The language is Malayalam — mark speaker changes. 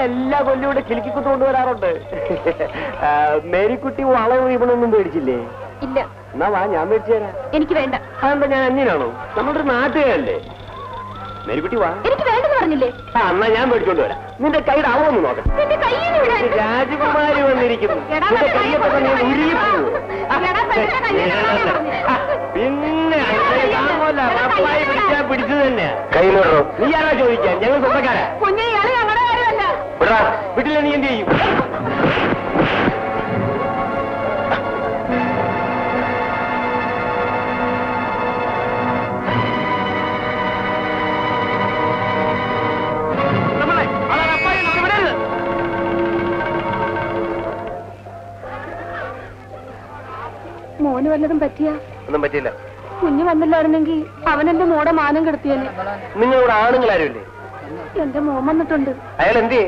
Speaker 1: എല്ലാ കൊല്ലം ഇവിടെ കിലുക്കിക്കുത്ത് കൊണ്ടുവരാറുണ്ട്. മേരിക്കുട്ടി വളവും ഇവണൊന്നും പേടിച്ചില്ലേ?
Speaker 2: ഇല്ല.
Speaker 1: എന്നാ വാ, ഞാൻ മേടിച്ചു തരാം.
Speaker 2: എനിക്ക് വേണ്ട.
Speaker 1: അതെന്താ, ഞാൻ അന്യനാണോ? നമ്മുടെ ഒരു നാട്ടുകാരല്ലേ. മേരിക്കുട്ടി വാ.
Speaker 2: എനിക്ക് വേണ്ടെന്ന് പറഞ്ഞില്ലേ?
Speaker 1: എന്നാ ഞാൻ മേടിച്ചോണ്ട് വരാം. നിന്റെ കൈയുടെ അളവൊന്ന് നോക്കാം. രാജകുമാരി വന്നിരിക്കുന്നു. നിന്റെ കയ്യൊക്കെ തന്നെ ഉരുകിപ്പോകും. പിന്നെ റപ്പായി പിടിച്ചാ പിടിച്ചത് തന്നെ. കയ്യിലോട്ടോ. നീ ആരാ ചോദിക്കാൻ? ഞങ്ങൾ സ്വന്തക്കാരാ. വീട്ടിലെ നീ എന്ത് ചെയ്യും?
Speaker 2: മോന് വല്ലതും പറ്റിയ?
Speaker 1: ഒന്നും പറ്റിയില്ല.
Speaker 2: കുഞ്ഞു വന്നില്ലായിരുന്നെങ്കിൽ അവനെന്റെ മോടെ മാനം കെടുത്തിയേനെ.
Speaker 1: നിങ്ങളിവിടെ ആണുങ്ങളാരുമില്ലേ?
Speaker 2: എന്റെ മോൻ വന്നിട്ടുണ്ട്.
Speaker 1: അയാൾ എന്ത്